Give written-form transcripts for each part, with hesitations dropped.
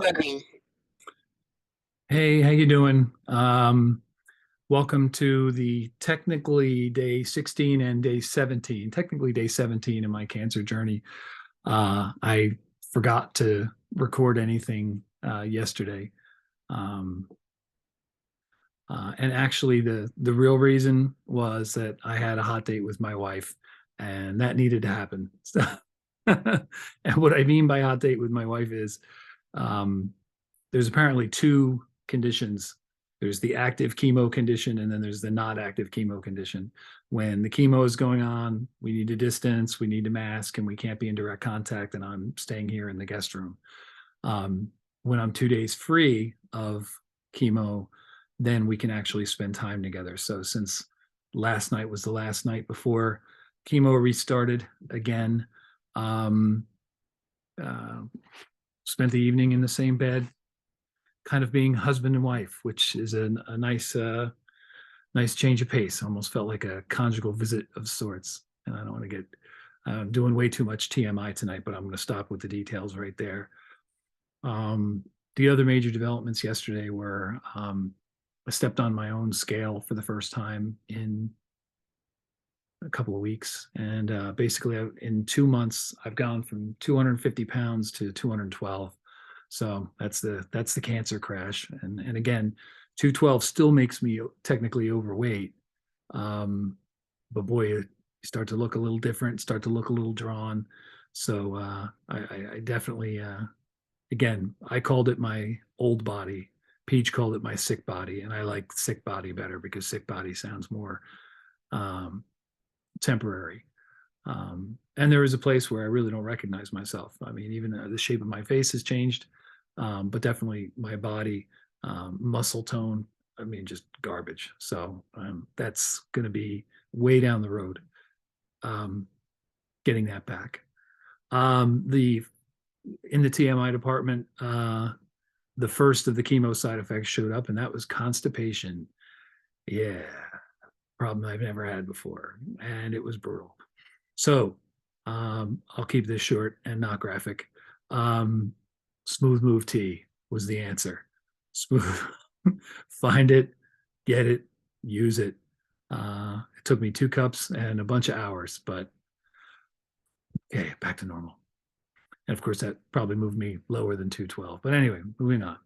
Bugging. Hey, how you doing? Welcome to the technically day 16 and day 17, technically day 17 in my cancer journey. I forgot to record anything yesterday. Um, and actually the real reason was that I had a hot date with my wife and that needed to happen. So, and what I mean by hot date with my wife is um, there's apparently two conditions. There's the active chemo condition, and then there's the not active chemo condition. When the chemo is going on, we need to distance, we need to mask, and we can't be in direct contact. And I'm staying here in the guest room. Um, when I'm 2 days free of chemo, then we can actually spend time together. So since last night was the last night before chemo restarted again, um, uh, spent the evening in the same bed, kind of being husband and wife, which is a nice change of pace. Almost felt like a conjugal visit of sorts. And I don't want to get doing way too much TMI tonight, but I'm going to stop with the details right there. Um, the other major developments yesterday were I stepped on my own scale for the first time in a couple of weeks, and basically in 2 months I've gone from 250 pounds to 212. So that's the cancer crash. And again, 212 still makes me technically overweight. But boy, you start to look a little different, start to look a little drawn. So I definitely again, I called it my old body. Peach called it my sick body, and I like sick body better because sick body sounds more um, temporary. And there is a place where I really don't recognize myself. I mean, even the shape of my face has changed, but definitely my body, muscle tone. I mean, just garbage. So that's going to be way down the road, um, getting that back. The in the TMI department, the first of the chemo side effects showed up, and that was constipation. Yeah, problem I've never had before, and it was brutal. So I'll keep this short and not graphic. Um, Smooth move tea was the answer. Smooth, find it, get it, use it. It took me 2 cups and a bunch of hours, but okay, back to normal. And of course, that probably moved me lower than 212. But anyway, moving on.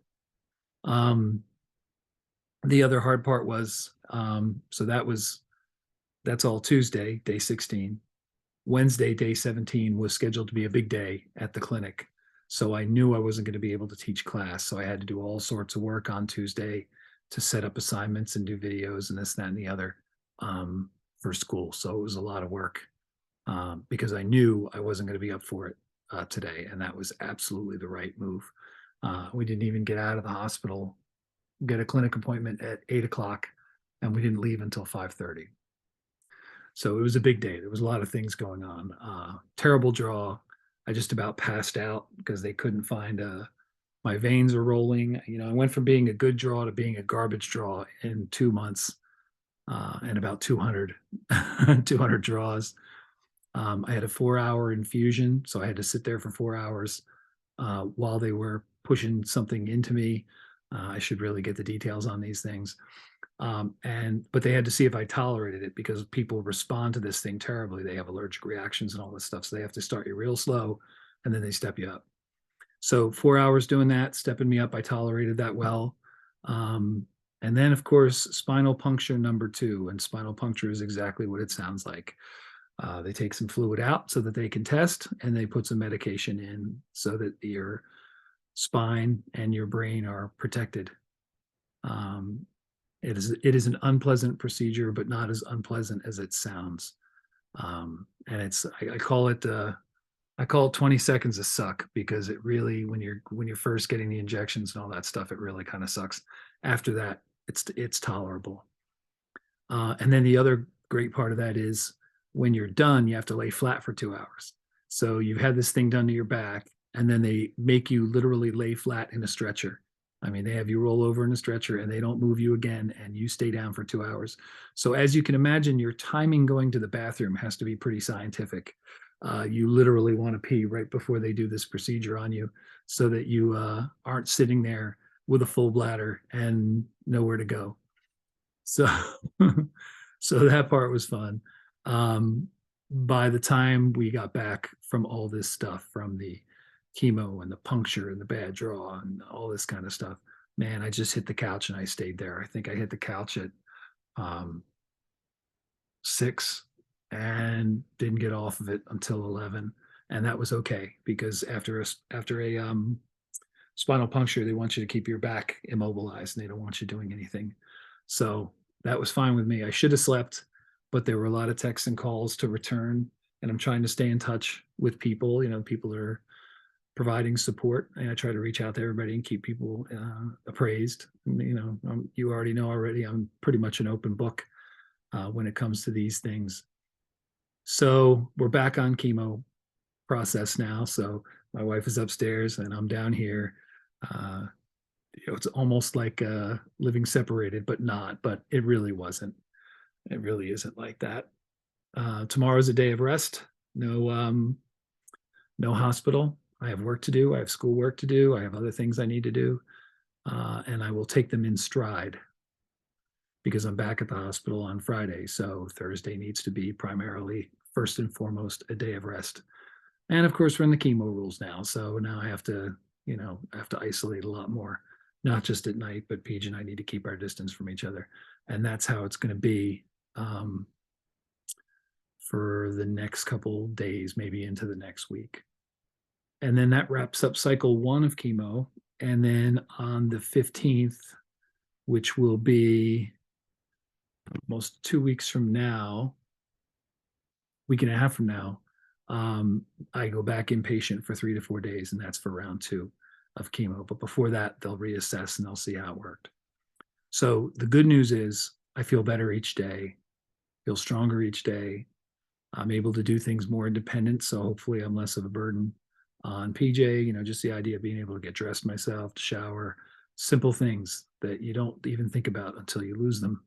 Um, the other hard part was so that's all Tuesday, day 16. Wednesday, day 17 was scheduled to be a big day at the clinic. So I knew I wasn't going to be able to teach class. So I had to do all sorts of work on Tuesday to set up assignments and do videos and this, that, and the other for school. So it was a lot of work because I knew I wasn't going to be up for it today. And that was absolutely the right move. We didn't even get out of the hospital, get a clinic appointment at 8 o'clock, and we didn't leave until 5:30. So it was a big day. There was a lot of things going on. Terrible draw. I just about passed out because they couldn't find my veins are rolling. You know, I went from being a good draw to being a garbage draw in 2 months and about 200, 200 draws. I had a 4 hour infusion, so I had to sit there for 4 hours while they were pushing something into me. I should really get the details on these things. But they had to see if I tolerated it because people respond to this thing terribly. They have allergic reactions and all this stuff. So they have to start you real slow and then they step you up. So 4 hours doing that, stepping me up, I tolerated that well. And then, of course, spinal puncture number 2. And spinal puncture is exactly what it sounds like. They take some fluid out so that they can test, and they put some medication in so that your spine and your brain are protected. Um, it is an unpleasant procedure, but not as unpleasant as it sounds. And I call it 20 seconds of suck because it really when you're first getting the injections and all that stuff, it really kind of sucks. After that, it's tolerable. And then the other great part of that is when you're done, you have to lay flat for 2 hours. So you've had this thing done to your back, and then they make you literally lay flat in a stretcher. I mean, they have you roll over in a stretcher and they don't move you again, and you stay down for 2 hours. So, as you can imagine, your timing going to the bathroom has to be pretty scientific. You literally want to pee right before they do this procedure on you. so that you aren't sitting there with a full bladder and nowhere to go. So, so that part was fun. Um, by the time we got back from all this stuff, from the chemo and the puncture and the bad draw and all this kind of stuff, man, I just hit the couch and I stayed there. I think I hit the couch at um, 6 and didn't get off of it until 11, and that was okay because after a spinal puncture, they want you to keep your back immobilized and they don't want you doing anything. So that was fine with me. I should have slept, but there were a lot of texts and calls to return, and I'm trying to stay in touch with people. People are providing support, and I try to reach out to everybody and keep people appraised. You already know already, I'm pretty much an open book when it comes to these things. So we're back on chemo process now. So my wife is upstairs and I'm down here. Uh, it's almost like living separated, but not. But it really wasn't. It really isn't like that. Tomorrow's a day of rest. No hospital. I have work to do. I have school work to do. I have other things I need to do, and I will take them in stride because I'm back at the hospital on Friday. So Thursday needs to be primarily, first and foremost, a day of rest. And of course, we're in the chemo rules now. So now I have to isolate a lot more, not just at night, but Paige and I need to keep our distance from each other. And that's how it's going to be for the next couple days, maybe into the next week. And then that wraps up cycle 1 of chemo. And then on the 15th, which will be almost 2 weeks from now, week and a half from now, I go back inpatient for 3 to 4 days, and that's for round 2 of chemo. But before that, they'll reassess and they'll see how it worked. So the good news is I feel better each day, feel stronger each day. I'm able to do things more independent. So hopefully I'm less of a burden on PJ, just the idea of being able to get dressed myself, to shower, simple things that you don't even think about until you lose them.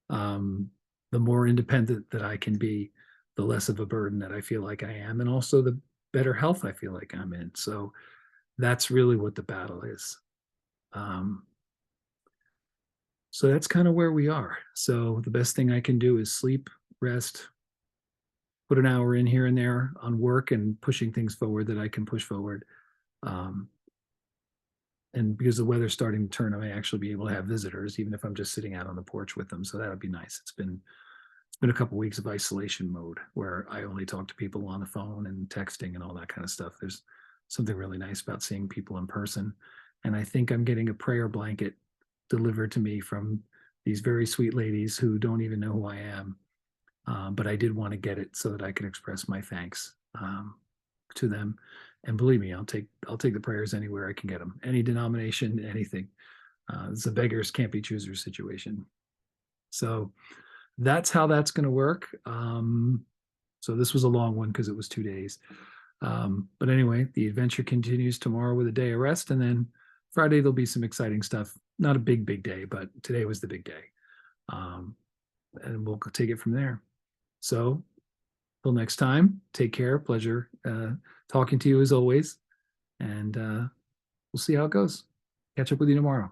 The more independent that I can be, the less of a burden that I feel like I am, and also the better health I feel like I'm in. So that's really what the battle is. So that's kind of where we are. So the best thing I can do is sleep, rest, put an hour in here and there on work and pushing things forward that I can push forward. And because the weather's starting to turn, I may actually be able to have visitors, even if I'm just sitting out on the porch with them. So that would be nice. It's been a couple of weeks of isolation mode where I only talk to people on the phone and texting and all that kind of stuff. There's something really nice about seeing people in person. And I think I'm getting a prayer blanket delivered to me from these very sweet ladies who don't even know who I am. But I did want to get it so that I could express my thanks to them. And believe me, I'll take the prayers anywhere I can get them, any denomination, anything. It's a beggars can't be choosers situation. So that's how that's going to work. So this was a long one because it was 2 days. But anyway, the adventure continues tomorrow with a day of rest, and then Friday there'll be some exciting stuff. Not a big day, but today was the big day. And we'll take it from there. So till next time, take care. Pleasure talking to you as always. And we'll see how it goes. Catch up with you tomorrow.